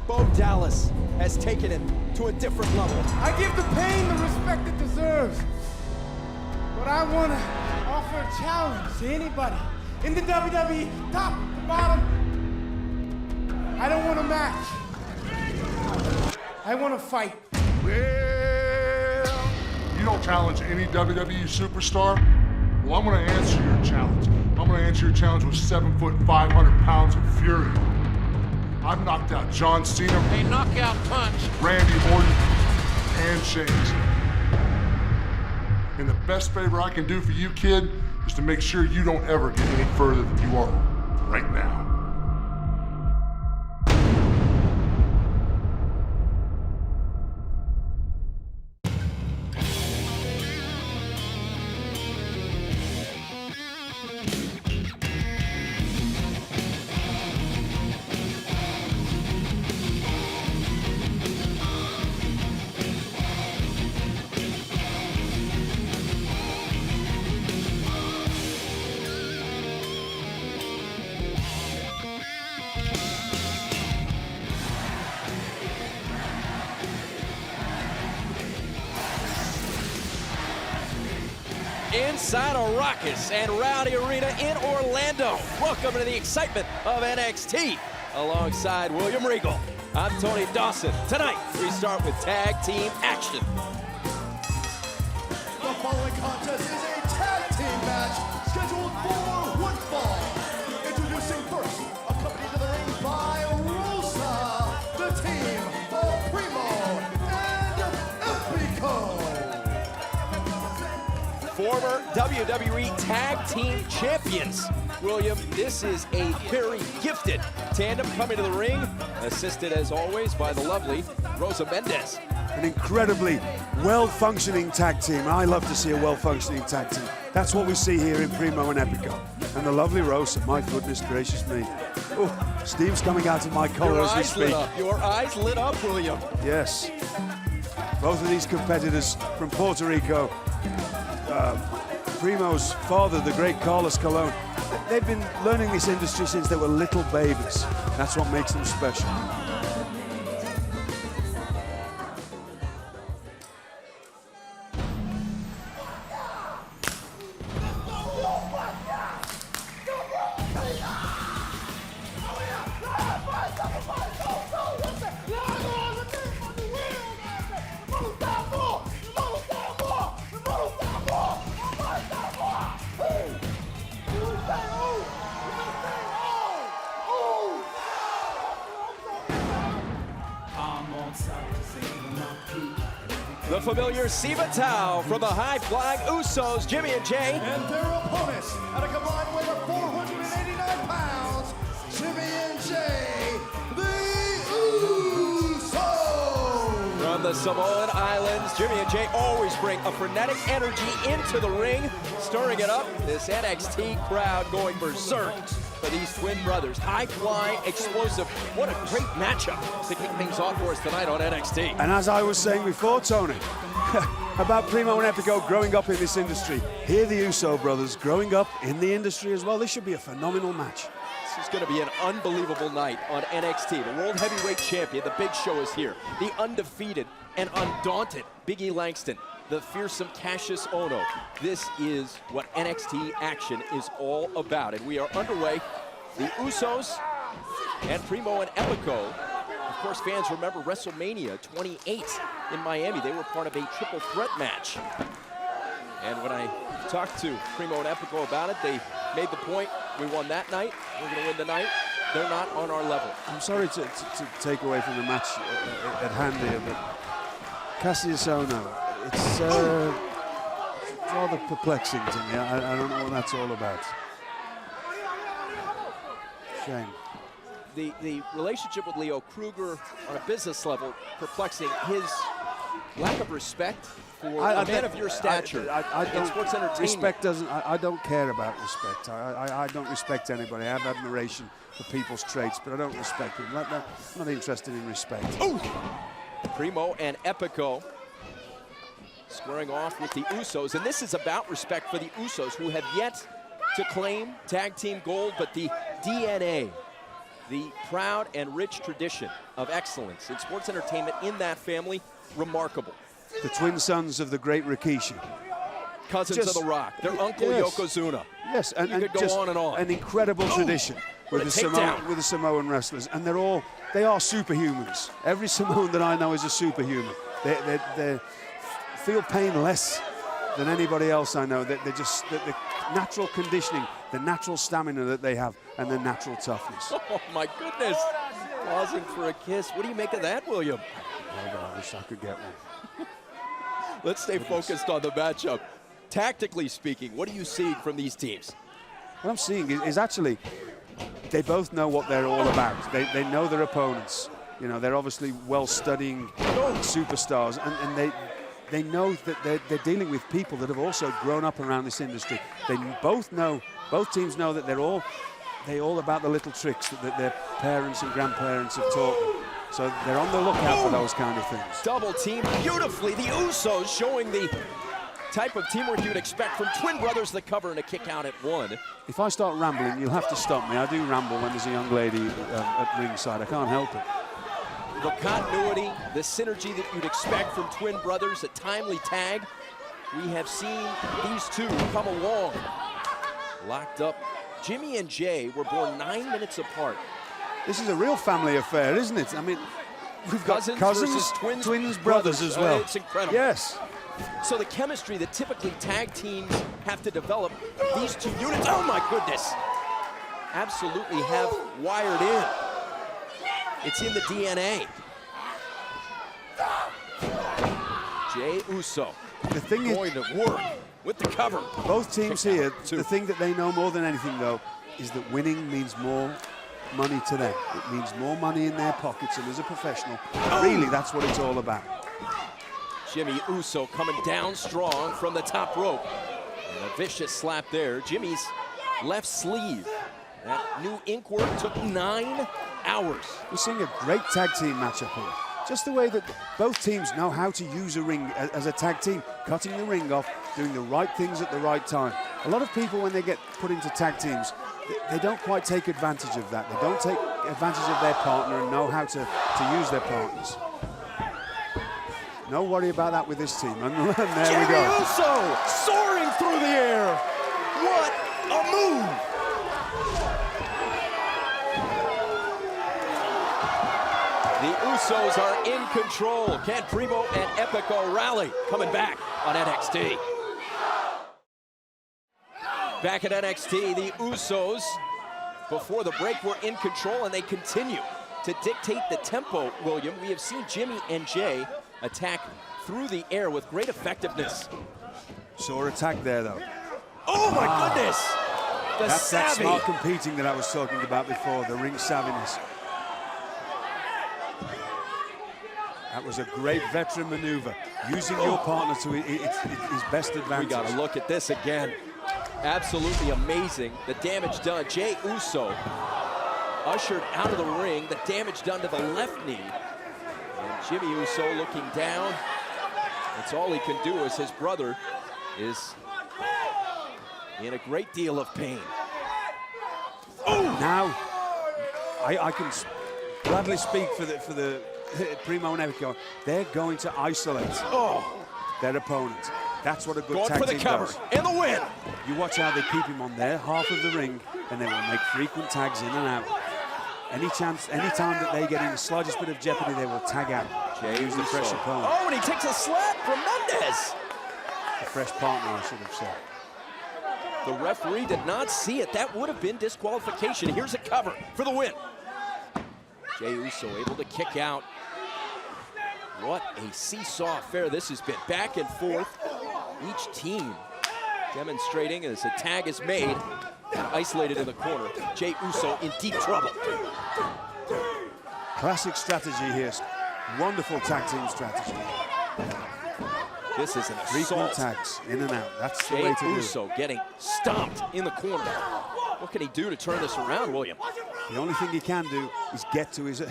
Bo Dallas has taken it to a different level. I give the pain the respect it deserves. But I want to offer a challenge to anybody in the WWE, top to bottom. I don't want a match. I want to fight. Well, you don't challenge any WWE superstar? Well, I'm going to answer your challenge. I'm going to answer your challenge with 7 foot, 500 pounds of fury. I've knocked out John Cena. A knockout punch. Randy Orton. Handshakes. And the best favor I can do for you, kid, is to make sure you don't ever get any further than you are right now. Inside a raucous and rowdy arena in Orlando. Welcome to the excitement of NXT. Alongside William Regal, I'm Tony Dawson. Tonight, we start with tag team action. The following contest is a tag team match scheduled for one fall. Introducing first, accompanied to the ring by Rosa, the team of Primo and Epico. Former WWE Tag Team Champions. William, this is a very gifted tandem coming to the ring, assisted as always by the lovely Rosa Mendez. An incredibly well-functioning tag team. I love to see a well-functioning tag team. That's what we see here in Primo and Epico. And the lovely Rosa, my goodness gracious me. Oh, steam's coming out of my collar as we speak. Your eyes lit up, William. Yes. Both of these competitors from Puerto Rico. Primo's father, the great Carlos Colon, they've been learning this industry since they were little babies. That's what makes them special. The familiar Siva Tao from the high-flying Usos, Jimmy and Jay. And their opponents, at a combined weight of 489 pounds, Jimmy and Jay, the Usos! From the Samoan Islands, Jimmy and Jay always bring a frenetic energy into the ring, stirring it up. This NXT crowd going berserk for these twin brothers. High-flying, explosive. What a great matchup to kick things off for us tonight on NXT. And as I was saying before, Tony, about Primo and Epico growing up in this industry, here the Uso brothers growing up in the industry as well. This should be a phenomenal match. This is going to be an unbelievable night on NXT. The World Heavyweight Champion, the big show is here. The undefeated and undaunted E Langston, the fearsome Cassius Ono. This is what NXT action is all about. And we are underway. The Usos and Primo and Epico. Of course, fans remember WrestleMania 28 in Miami. They were part of a triple threat match. And when I talked to Primo and Epico about it, they made the point, we won that night, we're going to win tonight. They're not on our level. I'm sorry to take away from the match at hand here, but Cassius Ono, it's rather perplexing to me. I don't know what that's all about. Shame. The relationship with Leo Kruger on a business level, perplexing. His lack of respect for a man of your stature in sports entertainment. Respect doesn't, I don't care about respect. I don't respect anybody. I have admiration for people's traits, but I don't respect them. I'm not interested in respect. Ooh. Primo and Epico squaring off with the Usos, and this is about respect for the Usos, who have yet to claim tag team gold, but the DNA The proud and rich tradition of excellence in sports entertainment in that family, remarkable. The twin sons of the great Rikishi. Cousins of The Rock, their uncle Yokozuna. Yes, and you could go just on and on. An incredible tradition with the Samoan wrestlers, and they are superhumans. Every Samoan that I know is a superhuman. They feel pain less than anybody else I know. They're just the natural conditioning, the natural stamina that they have, and the natural toughness. Oh my goodness! Pausing for a kiss. What do you make of that, William? Oh, I wish I could get one. Let's stay focused on the matchup. Tactically speaking, what are you seeing from these teams? What I'm seeing is actually they both know what they're all about. They know their opponents. You know, they're obviously well-studying superstars, and they know that they're dealing with people that have also grown up around this industry. Both teams know that they're all about the little tricks that their parents and grandparents have taught them. So they're on the lookout for those kind of things. Double team beautifully. The Usos showing the type of teamwork you would expect from twin brothers. The cover and a kick out at one. If I start rambling, you'll have to stop me. I do ramble when there's a young lady at ringside. I can't help it. The continuity, the synergy that you'd expect from twin brothers, a timely tag. We have seen these two come along. Locked up. Jimmy and Jay were born 9 minutes apart. This is a real family affair, isn't it? I mean, we've got cousins, twins, brothers as well. It's incredible. Yes. So the chemistry that typically tag teams have to develop, these two units, oh my goodness, absolutely have wired in. It's in the DNA. Jay Uso going to work with the cover. Both teams here, the thing that they know more than anything, though, is that winning means more money to them. It means more money in their pockets, and as a professional, really, that's what it's all about. Jimmy Uso coming down strong from the top rope. And a vicious slap there. Jimmy's left sleeve. That new ink work took 9 hours. We're seeing a great tag team matchup here. Just the way that both teams know how to use a ring as a tag team, cutting the ring off, doing the right things at the right time. A lot of people, when they get put into tag teams, they don't quite take advantage of that. They don't take advantage of their partner and know how to use their partners. No worry about that with this team. And there we go. Jimmy Uso soaring through the air. What a move! The Usos are in control. Can Primo and Epico rally? Coming back on NXT. Back at NXT, the Usos, before the break, were in control, and they continue to dictate the tempo, William. We have seen Jimmy and Jay attack through the air with great effectiveness. Saw attack there, though. Oh, my goodness! That's that smart competing that I was talking about before, the ring savviness. That was a great veteran maneuver, using your partner to his best advantage. We got to look at this again. Absolutely amazing. The damage done. Jay Uso ushered out of the ring. The damage done to the left knee. And Jimmy Uso looking down. That's all he can do, as his brother is in a great deal of pain. Oh! Now, I can gladly speak for the Primo and Epico. They're going to isolate their opponent. That's what a good tag team does. And the win. You watch how they keep him on their half of the ring, and they will make frequent tags in and out. Any time that they get in the slightest bit of jeopardy, they will tag out. Use the fresh opponent. Oh, and he takes a slap from Mendez. A fresh partner, I should have said. The referee did not see it. That would have been disqualification. Here's a cover for the win. Jay Uso able to kick out. What a seesaw affair this has been. Back and forth. Each team demonstrating as a tag is made and isolated in the corner. Jay Uso in deep trouble. Classic strategy here. Wonderful tag team strategy. This is an frequent assault. tags in and out. That's the Jay way to do it. Uso getting stomped in the corner. What can he do to turn this around, William? The only thing he can do is get to his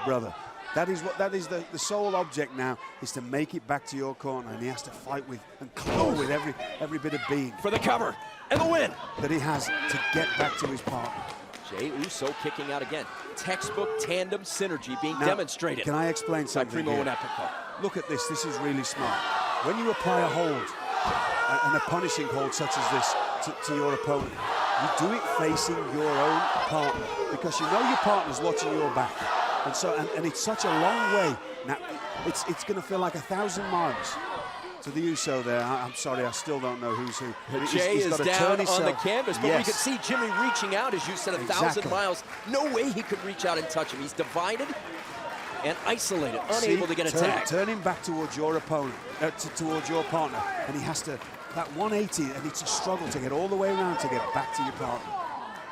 brother. That is the sole object now, is to make it back to your corner, and he has to fight with and claw with every bit of being for the cover and the win that he has to get back to his partner. Jey Uso kicking out again. Textbook tandem synergy being Now, demonstrated. Can I explain by something Primo here? and Epico. Look at this. This is really smart. When you apply a hold, and a punishing hold such as this to your opponent, you do it facing your own partner because you know your partner's watching your back. And so, and it's such a long way. Now, it's going to feel like 1,000 miles to the Uso there. I'm sorry, I still don't know who's who. Jey is down on the canvas, but yes. we could see Jimmy reaching out, as you said, 1,000 Exactly. miles. No way he could reach out and touch him. He's divided and isolated, unable to get a tag. Turn him back towards your opponent, towards your partner, and he has to, that 180, and it's a struggle to get all the way around to get back to your partner.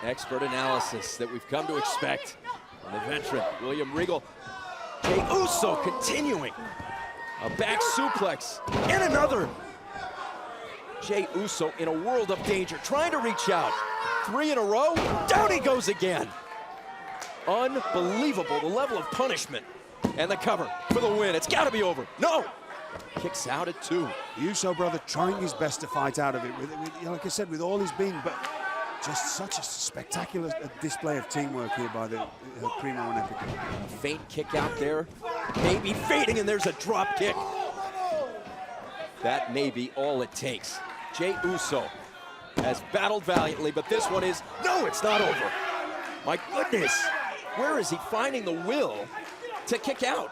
Expert analysis that we've come to expect from the veteran, William Regal. Jey Uso continuing. A back suplex, and another. Jey Uso in a world of danger, trying to reach out. 3 in a row, down he goes again. Unbelievable, the level of punishment. And the cover for the win. It's gotta be over. No! Kicks out at 2. The Uso brother trying his best to fight out of it, like I said, with all he's been, but just such a spectacular display of teamwork here by the Primo and Epico. A faint kick out there. Maybe fading, and there's a drop kick. That may be all it takes. Jey Uso has battled valiantly, but this one is, no, it's not over. My goodness, where is he finding the will to kick out?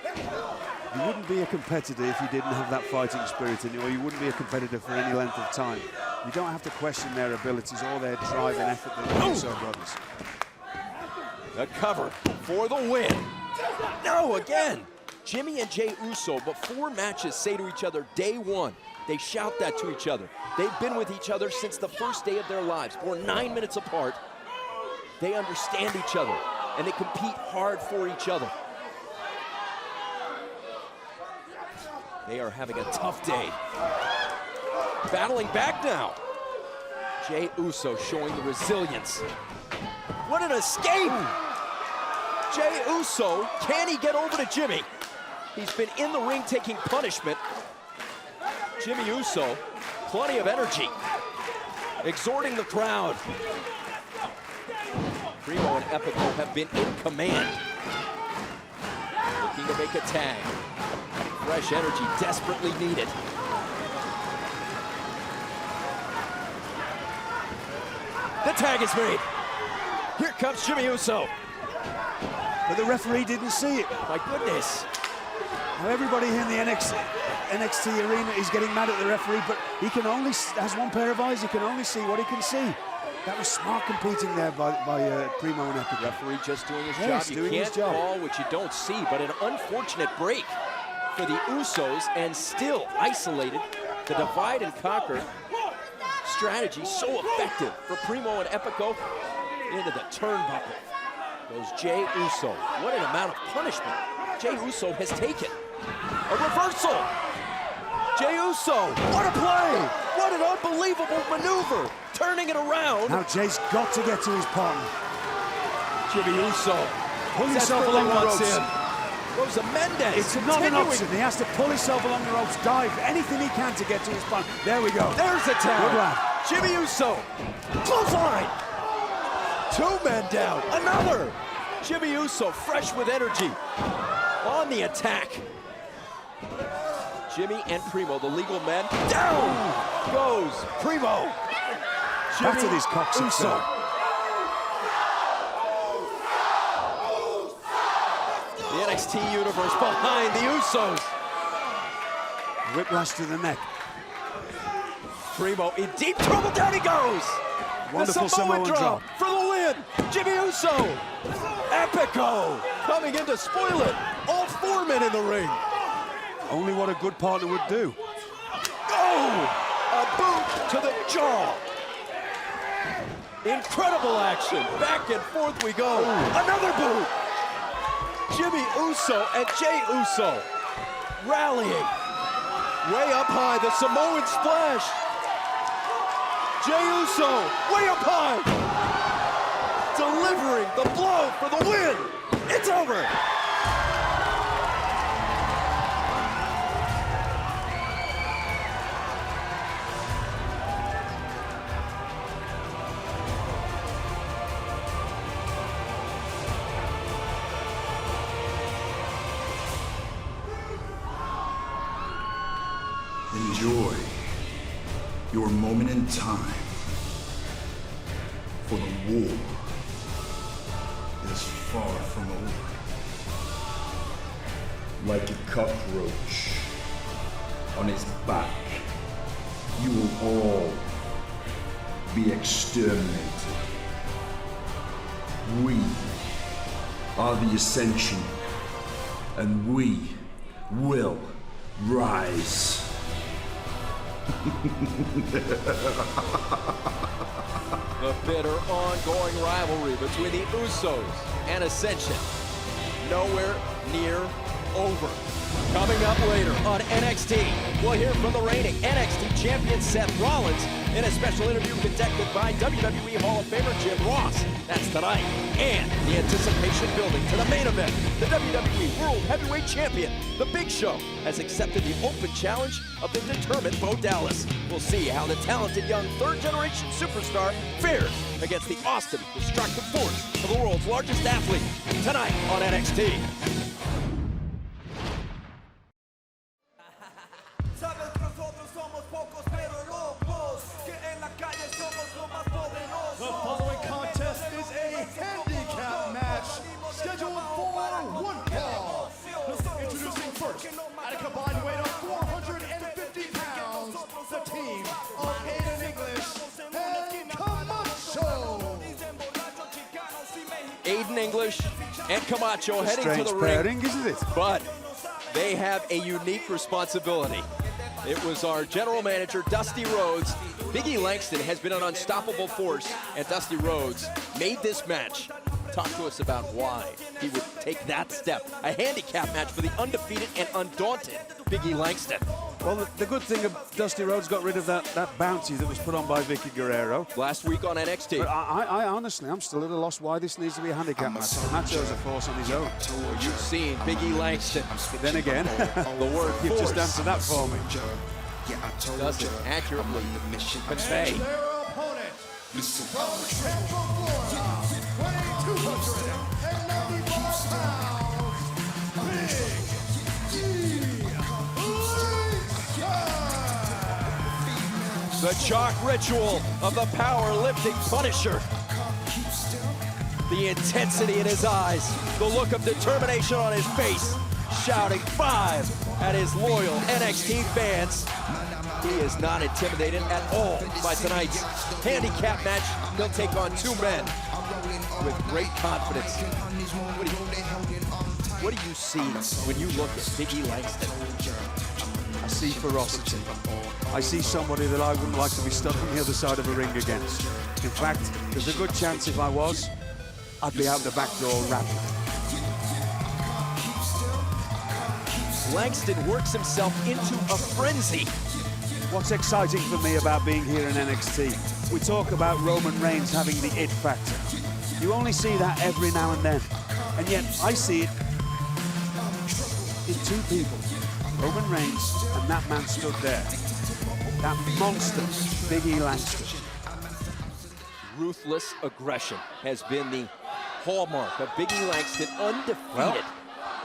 You wouldn't be a competitor if you didn't have that fighting spirit in you, or you wouldn't be a competitor for any length of time. You don't have to question their abilities or their drive and effort, the Uso brothers. The cover for the win. No, again. Jimmy and Jey Uso, before matches, say to each other, day one. They shout that to each other. They've been with each other since the first day of their lives. We're 9 minutes apart. They understand each other, and they compete hard for each other. They are having a tough day. Battling back now. Jey Uso showing the resilience. What an escape! Jey Uso, can he get over to Jimmy? He's been in the ring taking punishment. Jimmy Uso, plenty of energy, exhorting the crowd. Primo and Epico have been in command. Looking to make a tag. Fresh energy desperately needed. The tag is made. Here comes Jimmy Uso. But the referee didn't see it. My goodness. Now everybody here in the NXT arena is getting mad at the referee, but he can only, has one pair of eyes, he can only see what he can see. That was smart competing there by Primo and Epico. Referee just doing his Yes, job. doing You his can't job. call what you don't see, but an unfortunate break for the Usos, and still isolated. The divide and conquer strategy so effective for Primo and Epico. Into the turnbuckle goes Jey Uso. What an amount of punishment Jey Uso has taken. A reversal. Jey Uso, what a play! What an unbelievable maneuver, turning it around. Now Jay's got to get to his partner. Jimmy Uso Pull himself along the ropes. Rosa Mendez. It's not an option. He has to pull himself along the ropes, dive, anything he can to get to his partner. There we go. There's the tag. Good lad. Jimmy Uso. Clothesline. 2 men down. Another. Jimmy Uso, fresh with energy. On the attack. Jimmy and Primo, the legal men. Down goes Primo. Back to Jimmy these cocks. Uso. The NXT universe behind the Usos. Whiplash to the neck. Primo in deep trouble. Down he goes. Wonderful the Samoan Samoan drop. for the win. Jimmy Uso. Epico coming in to spoil it. All 4 men in the ring. Only what a good partner would do. Oh, a boot to the jaw. Incredible action. Back and forth we go. Another boot. Jimmy Uso and Jey Uso rallying. Way up high, the Samoan splash. Jey Uso, way up high. Delivering the blow for the win. It's over. enjoy your moment in time, for the war is far from over. Like a cockroach on his back, you will all be exterminated. We are the Ascension, and we will rise. The bitter ongoing rivalry between the Usos and Ascension, nowhere near over. Coming up later on NXT, we'll hear from the reigning NXT champion Seth Rollins in a special interview conducted by WWE Hall of Famer Jim Ross. That's tonight. And the anticipation building to the main event. The WWE World Heavyweight Champion, The Big Show, has accepted the open challenge of the determined Bo Dallas. We'll see how the talented young third-generation superstar fares against the Austin destructive force of the world's largest athlete tonight on NXT. The following contest is a handicap match scheduled for one fall. Introducing first, at a combined weight of 450 pounds, the team of Aiden English and Camacho. Aiden English and Camacho heading to Strange the ring. pairing, isn't it? But they have a unique responsibility. It was our general manager, Dusty Rhodes. Big E Langston has been an unstoppable force, and Dusty Rhodes made this match. Talk to us about why he would take that step. A handicap match for the undefeated and undaunted Big E Langston. Well, the good thing of Dusty Rhodes got rid of that bounty that was put on by Vicky Guerrero. Last week on NXT. But I honestly, I'm still at a loss why this needs to be a handicap match. Macho's a force on his own. You've seen Big E Langston. Then again, The word you've just force answered that for me. doesn't accurately convey. Their opponent, from Tampa, Florida, weighing 295 pounds, Big E Langston. The chalk ritual of the powerlifting Punisher. The intensity in his eyes, the look of determination on his face, shouting 5 at his loyal NXT fans. He is not intimidated at all by tonight's handicap match. He'll take on 2 men with great confidence. What do you see when you look at Big E Langston? I see ferocity. I see somebody that I wouldn't like to be stuck on the other side of a ring against. In fact, there's a good chance if I was, I'd be out the back door rapid. Langston works himself into a frenzy. What's exciting for me about being here in NXT, we talk about Roman Reigns having the it factor. You only see that every now and then. And yet, I see it in 2 people. Roman Reigns and that man stood there. That monster, Big E Langston. Ruthless aggression has been the hallmark of Big E Langston, undefeated. Well,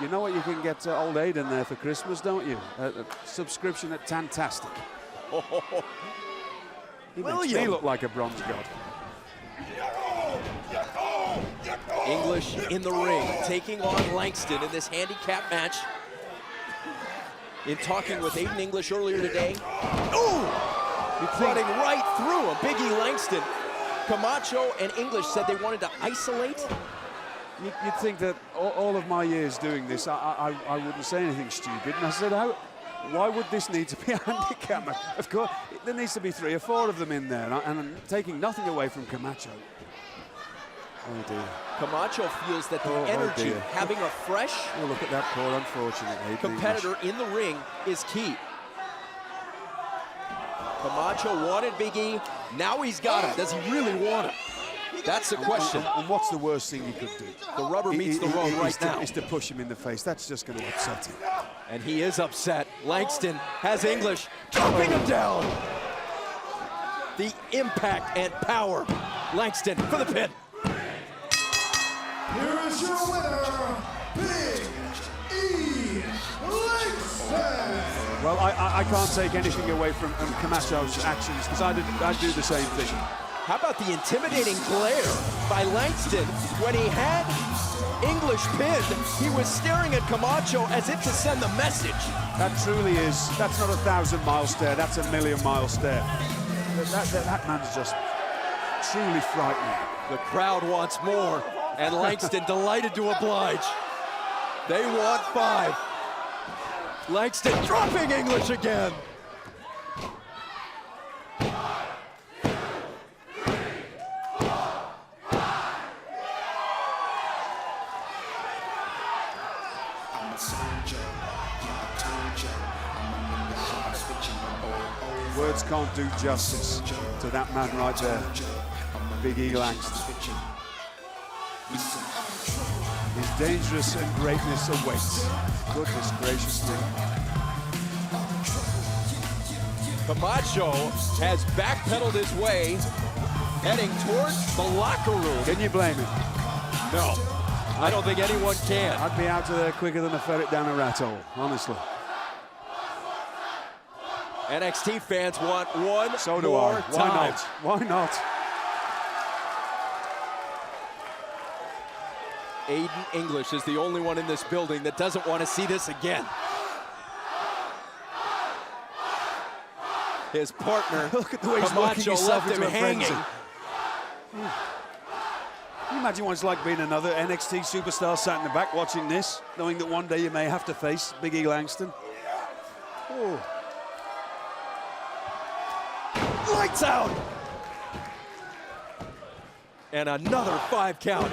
you know what you can get old Aiden there for Christmas, don't you? A subscription at Tantastic. He makes me look like a bronze god. English in the ring, taking on Langston in this handicap match. In talking with Aiden English earlier today, running right through him, Big E Langston. Camacho and English said they wanted to isolate. You'd think that all of my years doing this, I wouldn't say anything stupid. And I said, why would this need to be a handicap match? Of course, there needs to be 3 or 4 of them in there. And I'm taking nothing away from Camacho. Oh, dear. Camacho feels that the energy, dear. having a fresh Look at that poor unfortunate Aiden competitor in the ring is key. Camacho wanted Big E. Now he's got him. Does he really want him? That's the question. And what's the worst thing he could do? The rubber meets the road right now. Is to push him in the face. That's just going to upset him. And he is upset. Langston has English chopping him down. The impact and power. Langston for the pin. Here is your winner, Big E Langston. Well, I can't take anything away from Camacho's actions because I'd do the same thing. How about the intimidating glare by Langston when he had English pinned? He was staring at Camacho as if to send the message. That truly is, that's not a 1,000-mile stare, that's a 1,000,000-mile stare. That man's just truly frightening. The crowd wants more, and Langston delighted to oblige. They want 5. Langston dropping English again. Words can't do justice to that man right there, Big E Langston. His dangerous and greatness awaits. Goodness gracious me. Camacho has backpedaled his way, heading towards the locker room. Can you blame him? No, I don't think anyone can. I'd be out of there quicker than a ferret down a rat hole, honestly. NXT fans want one So do more I. Why time. not? Why not? Aiden English is the only one in this building that doesn't want to see this again. His partner, Look at the way he's working Camacho, himself left him into a hanging. frenzy. Can you imagine what it's like being another NXT superstar sat in the back watching this, knowing that one day you may have to face Big E Langston? Oh. Lights out! And another 5 count.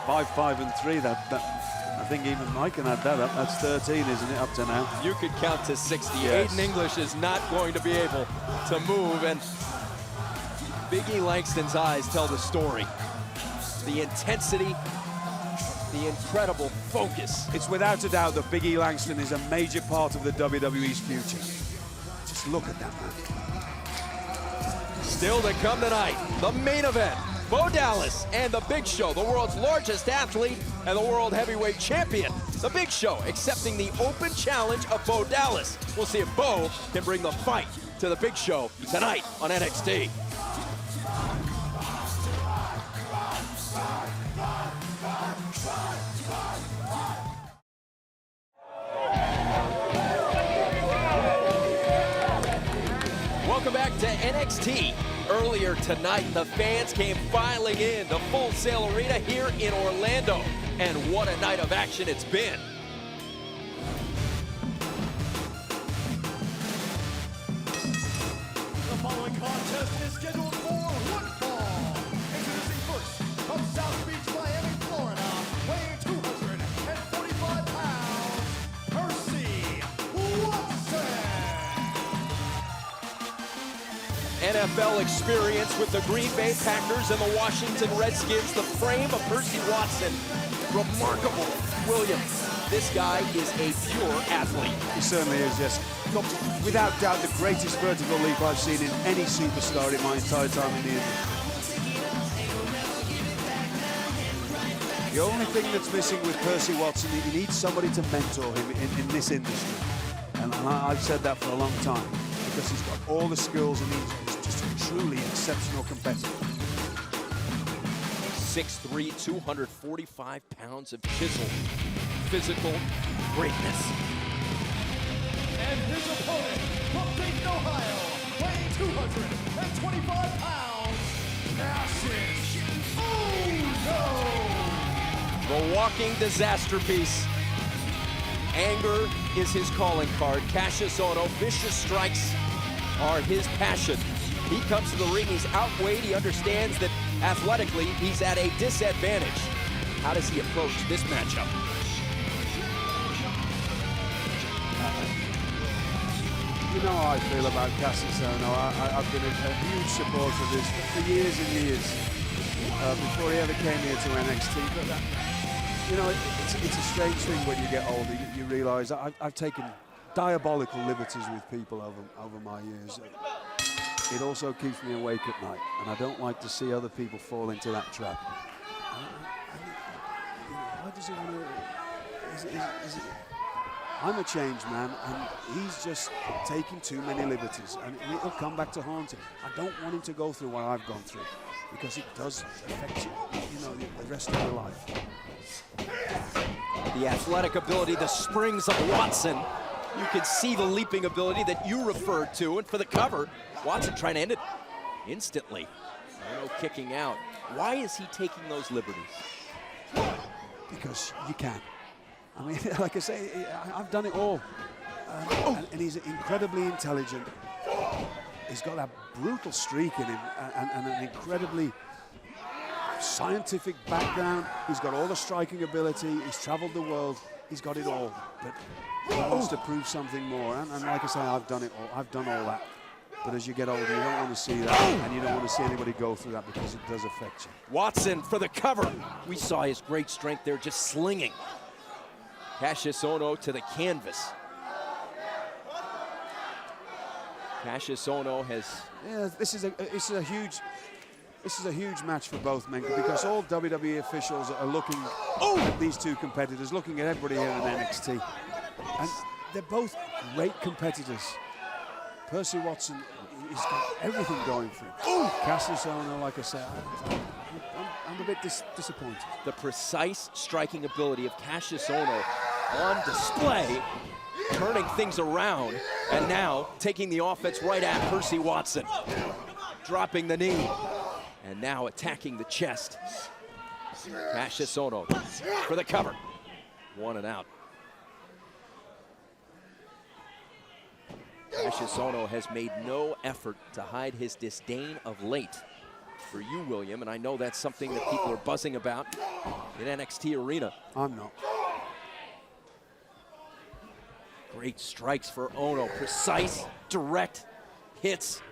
5, 5, and 3. I think even Mike can add that up. That's 13, isn't it, up to now? You could count to 60. Yes. Aiden English is not going to be able to move, and Big E Langston's eyes tell the story. The intensity, the incredible focus. It's without a doubt that Big E Langston is a major part of the WWE's future. Just look at that man. Still to come tonight, the main event. Bo Dallas and The Big Show, the world's largest athlete and the world heavyweight champion. The Big Show accepting the open challenge of Bo Dallas. We'll see if Bo can bring the fight to The Big Show tonight on NXT. Welcome back to NXT. Earlier tonight, the fans came filing in to Full Sail Arena here in Orlando. And what a night of action it's been. The following contest is scheduled for one fall. Introducing first, from South Beach, Miami, Florida, weighing 245 pounds, Percy Watson. NFL experience with the Green Bay Packers and the Washington Redskins. The frame of Percy Watson, remarkable. Williams, this guy is a pure athlete. He certainly is, yes. Look, without doubt, the greatest vertical leap I've seen in any superstar in my entire time in the industry. The only thing that's missing with Percy Watson, he needs somebody to mentor him in this industry. And I've said that for a long time, because he's got all the skills and he's just a truly exceptional competitor. 6'3", 245 pounds of chiseled physical greatness. And his opponent from Dayton, Ohio, weighing 225 pounds, Cassius Ono. The walking disaster piece. Anger is his calling card. Cassius Ono, vicious strikes are his passion. He comes to the ring, he's outweighed, he understands that athletically he's at a disadvantage. How does he approach this matchup? You know how I feel about Cassius Ono. I've been a huge supporter of his for years and years, before he ever came here to NXT. But you know, it's a strange thing when you get older. You realise I've taken diabolical liberties with people over my years. It also keeps me awake at night, and I don't like to see other people fall into that trap. Why does he want to I'm a changed man, and he's just taking too many liberties, and it'll come back to haunt him. I don't want him to go through what I've gone through, because it does affect you know, the rest of your life. The athletic ability, the springs of Watson. You can see the leaping ability that you referred to, and for the cover, Watson trying to end it instantly. Ono kicking out. Why is he taking those liberties? Because you can. I mean, like I say, I've done it all. And he's incredibly intelligent. He's got that brutal streak in him, and an incredibly scientific background. He's got all the striking ability. He's traveled the world. He's got it all. But he wants to prove something more. And like I say, I've done it all. I've done all that. But as you get older, you don't want to see that, and you don't want to see anybody go through that, because it does affect you. Watson for the cover. We saw his great strength there, just slinging. Cassius Ono to the canvas. Cassius Ono has... Yeah, this is a huge match for both men, because all WWE officials are looking at these two competitors, looking at everybody here in NXT. And they're both great competitors. Percy Watson, he's got everything going for him. Cassius Ono, like I said, I'm a bit disappointed. The precise striking ability of Cassius Ono on display, turning things around, and now taking the offense right at Percy Watson. Dropping the knee, and now attacking the chest. Cassius Ono for the cover. 1 and out. Cassius Ono has made no effort to hide his disdain of late for you, William, and I know that's something that people are buzzing about in NXT Arena. I'm not. Great strikes for Ono, precise, direct hits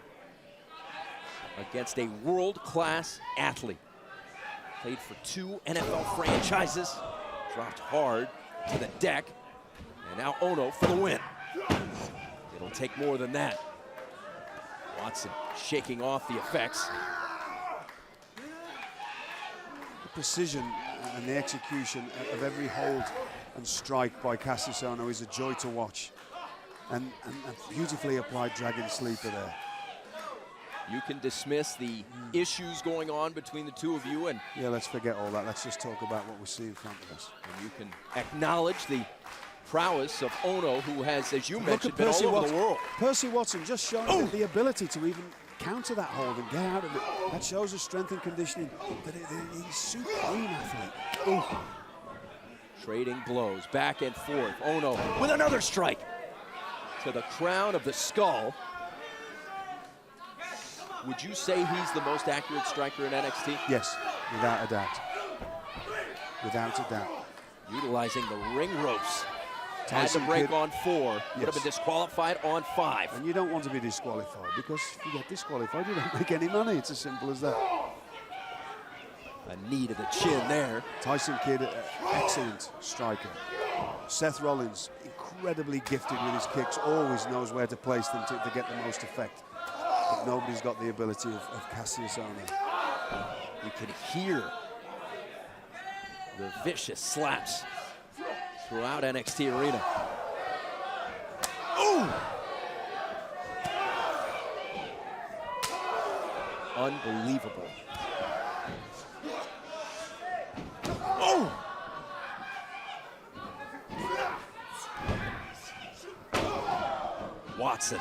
against a world-class athlete. Played for 2 NFL franchises, dropped hard to the deck, and now Ono for the win. It'll take more than that. Watson shaking off the effects. The precision and the execution of every hold and strike by Cassius Ono is a joy to watch. And a beautifully applied Dragon Sleeper there. You can dismiss the issues going on between the two of you, and yeah, let's forget all that. Let's just talk about what we see in front of us. And you can acknowledge the prowess of Ono, who has, as you mentioned, been all over the world. Percy Watson just showing the ability to even counter that hold and get out of it. That shows his strength and conditioning. But he's supreme athlete. Trading blows back and forth. Ono with another strike to the crown of the skull. Would you say he's the most accurate striker in NXT? Yes, without a doubt. Without a doubt. Utilizing the ring ropes. Had to break on 4. Would have been disqualified on 5. And you don't want to be disqualified, because if you get disqualified, you don't make any money. It's as simple as that. A knee to the chin there. Tyson Kidd, excellent striker. Seth Rollins, incredibly gifted with his kicks, always knows where to place them to get the most effect. But nobody's got the ability of Cassius Ono. You can hear the vicious slaps throughout NXT Arena. Unbelievable. Watson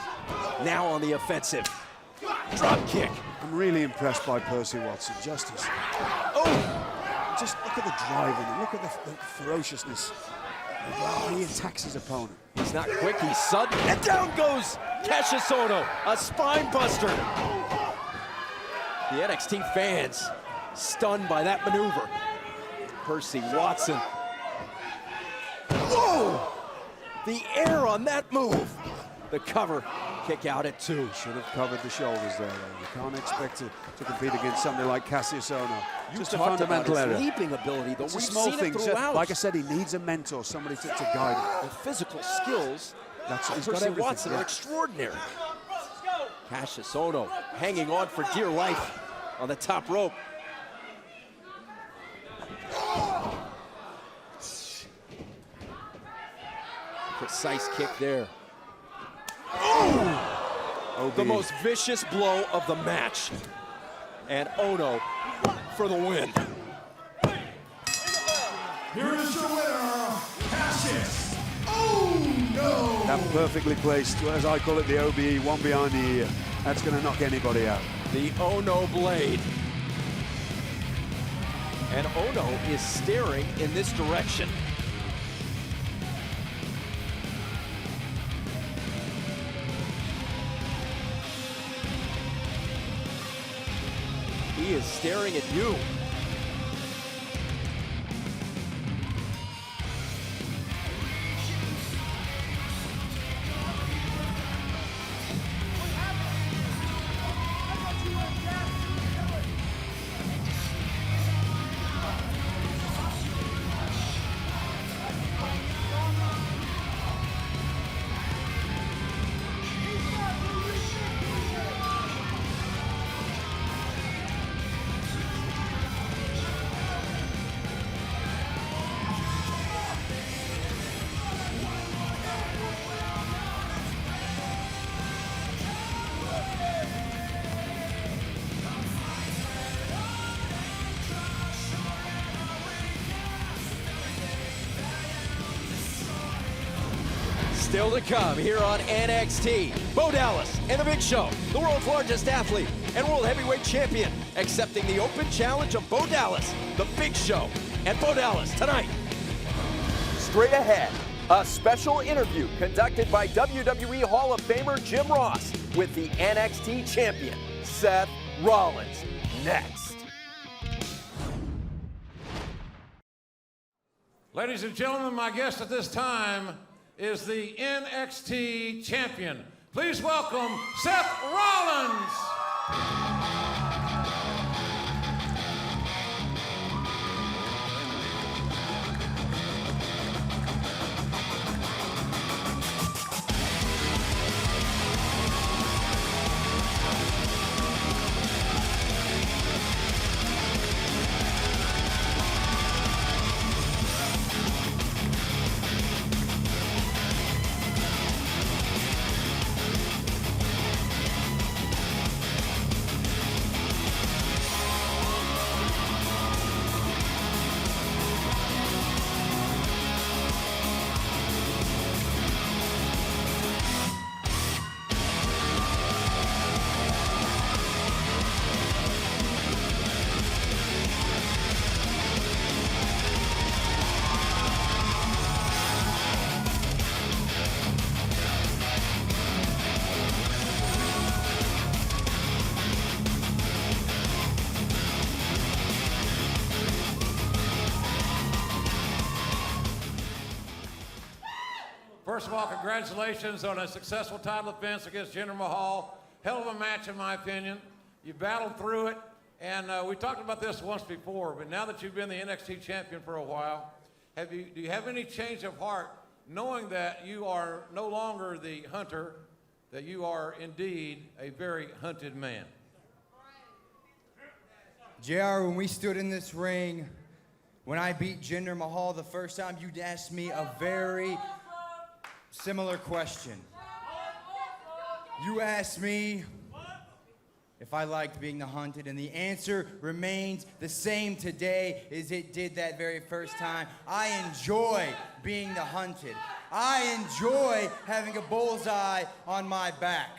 now on the offensive. Drop kick. I'm really impressed by Percy Watson. Just look at the drive in him. Look at the ferociousness. He attacks his opponent. He's not quick, he's sudden. And down goes Cassius Ono, a spine buster. The NXT fans stunned by that maneuver. Percy Watson. Whoa! The air on that move. The cover, kick out at 2. Should have covered the shoulders there, though. You can't expect to compete against somebody like Cassius Ono. Just a fundamental error. Leaping ability, though. It's We've a small seen thing. it throughout. Like I said, he needs a mentor, somebody to guide him. The physical skills of Percy Watson are extraordinary. Cassius Ono hanging on for dear life on the top rope. precise kick there. Oh! The most vicious blow of the match. And Ono for the win. Here is your winner, Cassius Ono. That perfectly placed, as I call it, the OBE, one behind the ear. That's going to knock anybody out. The Ono blade. And Ono is staring in this direction. He is staring at you. Still to come here on NXT. Bo Dallas and The Big Show, the world's largest athlete and world heavyweight champion, accepting the open challenge of Bo Dallas, The Big Show, and Bo Dallas tonight. Straight ahead, a special interview conducted by WWE Hall of Famer Jim Ross with the NXT champion, Seth Rollins. Next. Ladies and gentlemen, my guest at this time is the NXT champion. Please welcome Seth Rollins. First of all, congratulations on a successful title defense against Jinder Mahal. Hell of a match, in my opinion. You battled through it, and we talked about this once before, but now that you've been the NXT champion for a while, do you have any change of heart, knowing that you are no longer the hunter, that you are indeed a very hunted man? JR, when we stood in this ring, when I beat Jinder Mahal the first time, you'd asked me a very similar question. You asked me if I liked being the hunted, and the answer remains the same today as it did that very first time. I enjoy being the hunted. I enjoy having a bullseye on my back.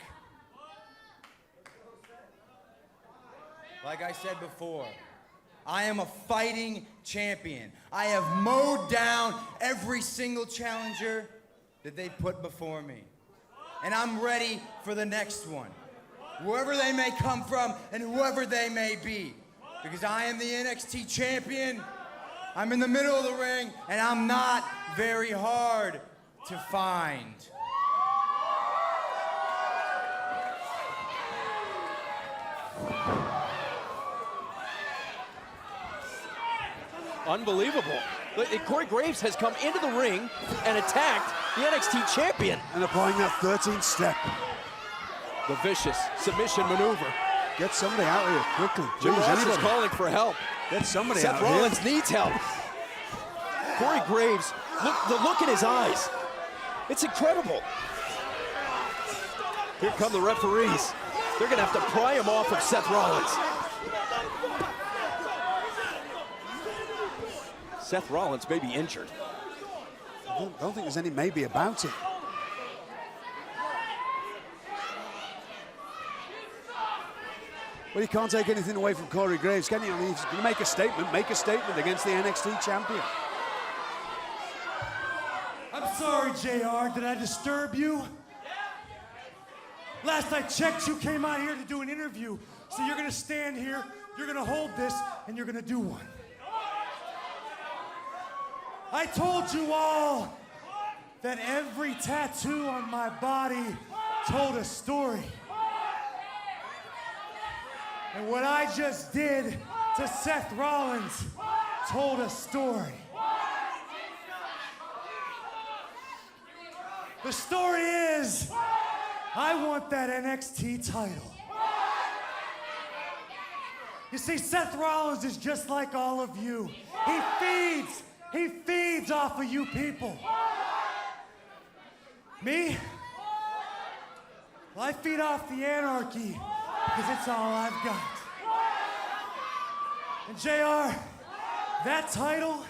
Like I said before, I am a fighting champion. I have mowed down every single challenger that they put before me. And I'm ready for the next one, wherever they may come from and whoever they may be. Because I am the NXT champion, I'm in the middle of the ring, and I'm not very hard to find. Unbelievable. Corey Graves has come into the ring and attacked the NXT champion. And applying that 13th step. The vicious submission maneuver. Get somebody out here quickly. Jim Please, Ross is anybody. calling for help. Get somebody Seth out Rollins here. needs help. Corey Graves, the look in his eyes. It's incredible. Here come the referees. They're gonna have to pry him off of Seth Rollins. Seth Rollins may be injured. I don't think there's any maybe about it. Well, you can't take anything away from Corey Graves, can you? I mean, if you're going to make a statement against the NXT champion. I'm sorry, JR. Did I disturb you? Last I checked, you came out here to do an interview. So you're going to stand here, you're going to hold this, and you're going to do one. I told you all that every tattoo on my body told a story. And what I just did to Seth Rollins told a story. The story is, I want that NXT title. You see, Seth Rollins is just like all of you. He feeds off of you people. Me? Well, I feed off the anarchy because it's all I've got. And JR, that title,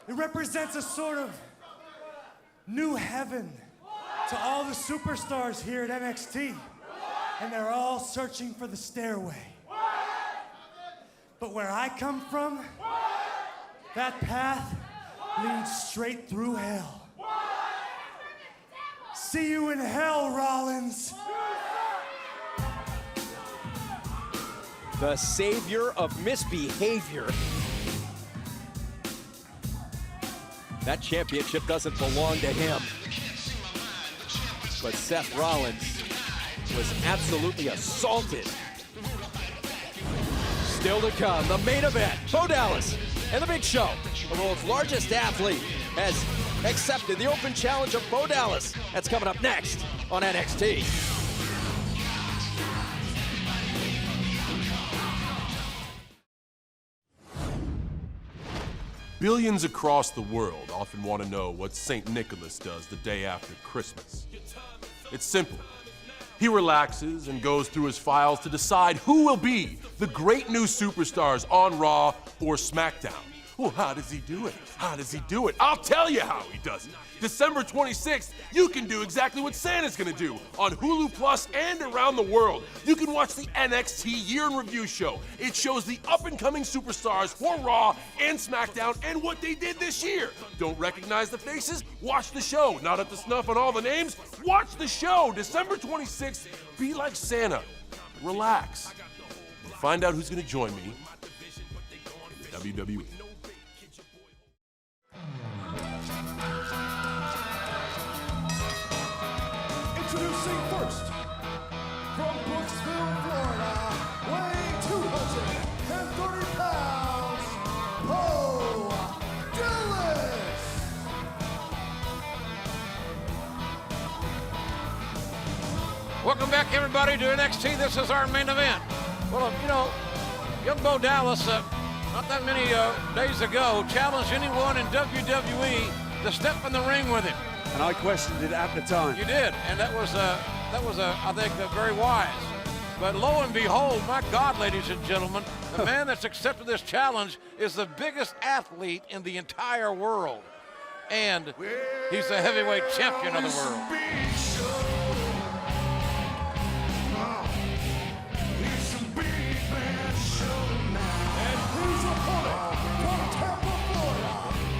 it represents a sort of new heaven to all the superstars here at NXT. And they're all searching for the stairway. But where I come from, that path leads straight through hell. See you in hell, Rollins. The savior of misbehavior. That championship doesn't belong to him. But Seth Rollins was absolutely assaulted. Still to come, the main event. Bo Dallas and the Big Show. The world's largest athlete has accepted the open challenge of Bo Dallas. That's coming up next on NXT. Billions across the world often want to know what St. Nicholas does the day after Christmas. It's simple. He relaxes and goes through his files to decide who will be the great new superstars on Raw or SmackDown. Well, how does he do it? How does he do it? I'll tell you how he does it. December 26th, you can do exactly what Santa's gonna do on Hulu Plus and around the world. You can watch the NXT Year in Review show. It shows the up-and-coming superstars for Raw and SmackDown and what they did this year. Don't recognize the faces? Watch the show. Not up to snuff on all the names? Watch the show. December 26th, be like Santa. Relax. And find out who's gonna join me in the WWE. Introducing first, from Brooksville, Florida, weighing 230 pounds, Bo Dallas. Welcome back, everybody, to NXT. This is our main event. Well, you know, young Bo Dallas, not that many days ago, challenged anyone in WWE to step in the ring with him. And I questioned it at the time. You did, and that was I think, very wise. But lo and behold, my God, ladies and gentlemen, the man that's accepted this challenge is the biggest athlete in the entire world. And he's the heavyweight champion of the world. And his opponent, from Tampa, Florida,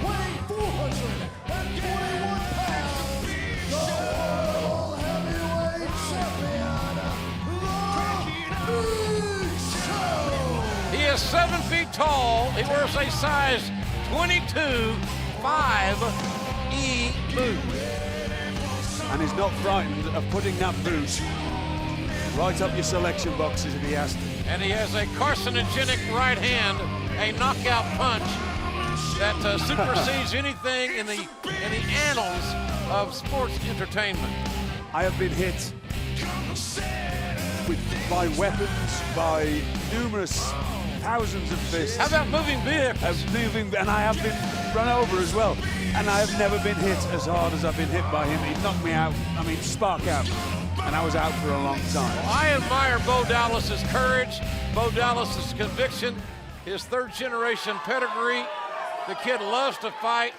weighing 421 pounds, the World Heavyweight Champion, The Big Show. He is 7 feet tall. He wears a size 22 5E boot. And he's not frightened of putting that boot right up your selection boxes if he has to. And he has a carcinogenic right hand, a knockout punch that supersedes anything in the annals of sports entertainment. I have been hit by weapons, by numerous thousands of fists. How about moving vehicles? And I have been run over as well. And I have never been hit as hard as I've been hit by him. He knocked me out, I mean, spark out. And I was out for a long time. Well, I admire Bo Dallas's courage, Bo Dallas's conviction, his third-generation pedigree. The kid loves to fight.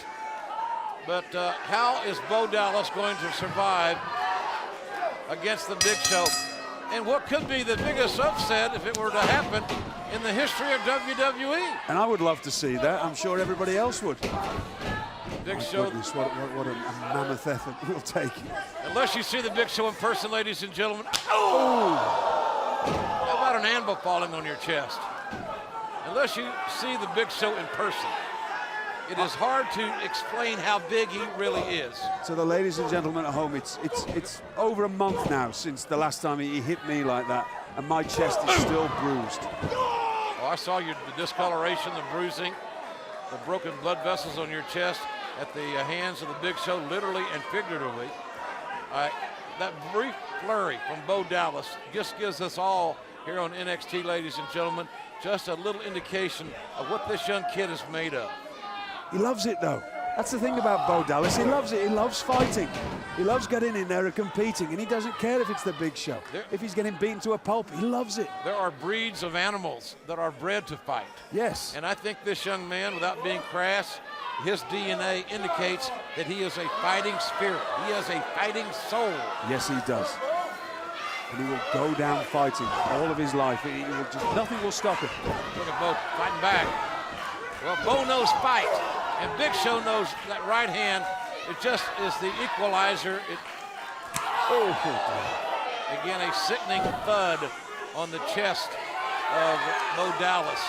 But how is Bo Dallas going to survive against the Big Show? And what could be the biggest upset if it were to happen in the history of WWE? And I would love to see that. I'm sure everybody else would. Big My Show. goodness, what a mammoth effort we'll take. Unless you see the Big Show in person, ladies and gentlemen. Oh! How about an anvil falling on your chest? Unless you see the Big Show in person, it is hard to explain how big he really is. So the ladies and gentlemen at home, it's over a month now since the last time he hit me like that, and my chest is still bruised. Oh, I saw the discoloration, the bruising, the broken blood vessels on your chest at the hands of the Big Show, literally and figuratively. That brief flurry from Bo Dallas just gives us all here on NXT, ladies and gentlemen, just a little indication of what this young kid is made of. He loves it, though. That's the thing about Bo Dallas. He loves it. He loves fighting. He loves getting in there and competing, and he doesn't care if it's the Big Show. If he's getting beaten to a pulp, he loves it. There are breeds of animals that are bred to fight. Yes. And I think this young man, without being crass, his DNA indicates that he is a fighting spirit. He has a fighting soul. Yes, he does. And he will go down fighting all of his life. Nothing will stop him. Look at Bo fighting back. Well, Bo knows fight, and Big Show knows that right hand. It just is the equalizer. Again, a sickening thud on the chest of Bo Dallas.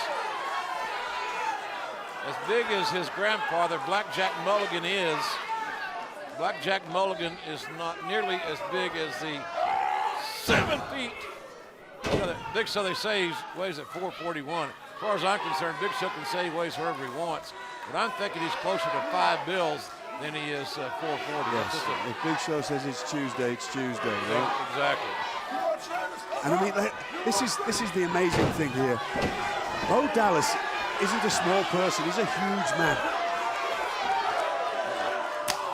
As big as his grandfather, Blackjack Mulligan, is, Blackjack Mulligan is not nearly as big as the 7 feet. Big Show, they say, he weighs at 441. As far as I'm concerned, Big Show can say he weighs wherever he wants. But I'm thinking he's closer to 5 bills than he is 440. Yes, if Big Show says it's Tuesday, it's Tuesday. Right? Exactly. And I mean, this is the amazing thing here. Bo Dallas isn't a small person. He's a huge man.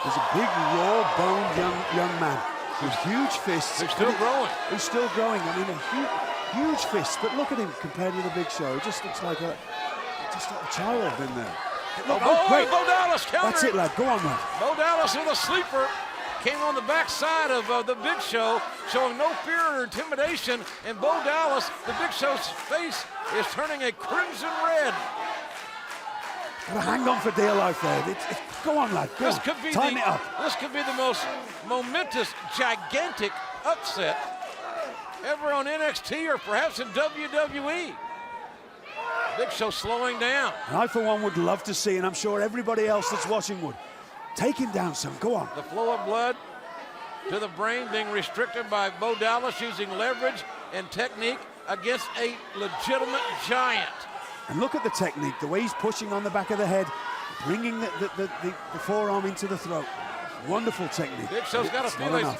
He's a big, raw-boned young man with huge fists. He's still growing. He's still growing. I mean, huge fists. But look at him compared to the Big Show. He just looks like a child in there. Look, great. Bo Dallas counter. That's it, lad. Go on, lad. Bo Dallas with a sleeper. Came on the backside of the Big Show, showing no fear or intimidation. And Bo Dallas, the Big Show's face is turning a crimson red. Gotta hang on for dear life there. Go on, lad. Go on. Tighten it up. This could be the most momentous, gigantic upset ever on NXT or perhaps in WWE. Big Show slowing down. And I, for one, would love to see, and I'm sure everybody else that's watching would. Take him down, son. Go on. The flow of blood to the brain being restricted by Bo Dallas using leverage and technique against a legitimate giant. And look at the technique, the way he's pushing on the back of the head, bringing the forearm into the throat. Wonderful technique. Big Show's got to feel a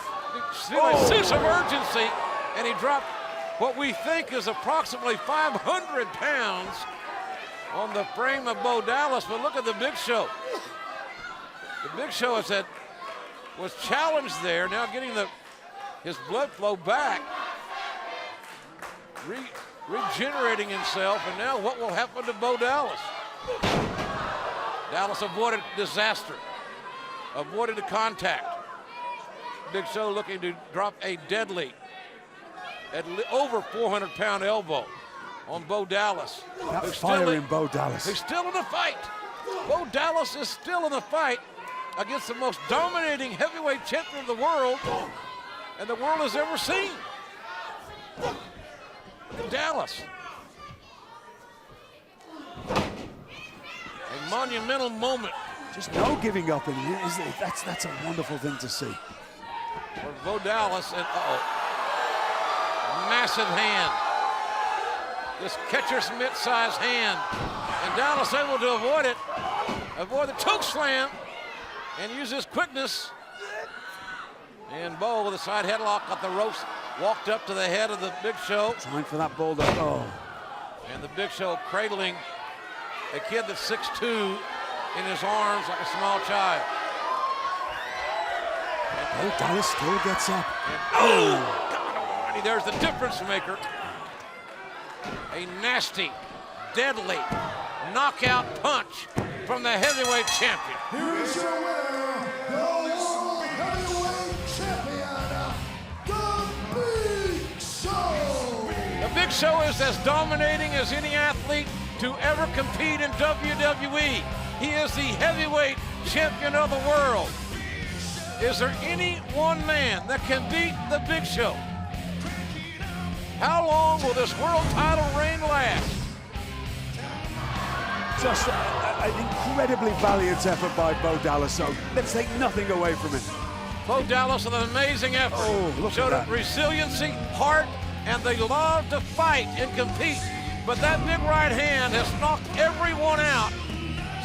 sense of urgency, and he dropped what we think is approximately 500 pounds on the frame of Bo Dallas. But look at the Big Show. The Big Show was challenged there, now getting his blood flow back, regenerating himself, and now what will happen to Bo Dallas? Dallas avoided disaster, avoided the contact. Big Show looking to drop a deadly, over 400-pound elbow on Bo Dallas. That fire in Bo Dallas. He's still in the fight. Bo Dallas is still in the fight against the most dominating heavyweight champion of the world and the world has ever seen. Dallas. A monumental moment. Just no giving up in it. That's a wonderful thing to see. For Bo Dallas, and massive hand. This catcher's mitt-sized hand. And Dallas able to avoid it. Avoid the choke slam. And use his quickness. And Bo with a side headlock got the ropes. Walked up to the head of the Big Show. Trying for that bulldog. Oh. And the Big Show cradling a kid that's 6'2" in his arms like a small child. Bo Dallas still gets up. Oh! God almighty, there's the difference maker. A nasty, deadly knockout punch from the heavyweight champion. Here is your winner, the World Heavyweight Champion, The Big Show. The Big Show is as dominating as any athlete to ever compete in WWE. He is the heavyweight champion of the world. Is there any one man that can beat the Big Show? How long will this world title reign last? Just an incredibly valiant effort by Bo Dallas, so let's take nothing away from it. Bo Dallas with an amazing effort. Oh, look Showed at that. resiliency, heart, and they love to fight and compete. But that big right hand has knocked everyone out.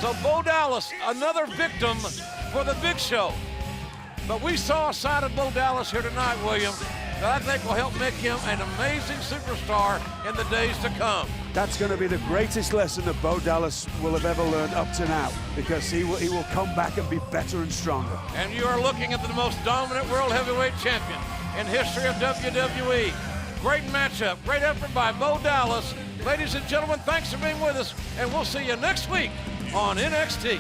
So Bo Dallas, another victim for the Big Show. But we saw a side of Bo Dallas here tonight, William, that I think will help make him an amazing superstar in the days to come. That's going to be the greatest lesson that Bo Dallas will have ever learned up to now, because he will come back and be better and stronger. And you are looking at the most dominant world heavyweight champion in history of WWE. Great matchup, great effort by Bo Dallas. Ladies and gentlemen, thanks for being with us, and we'll see you next week on NXT.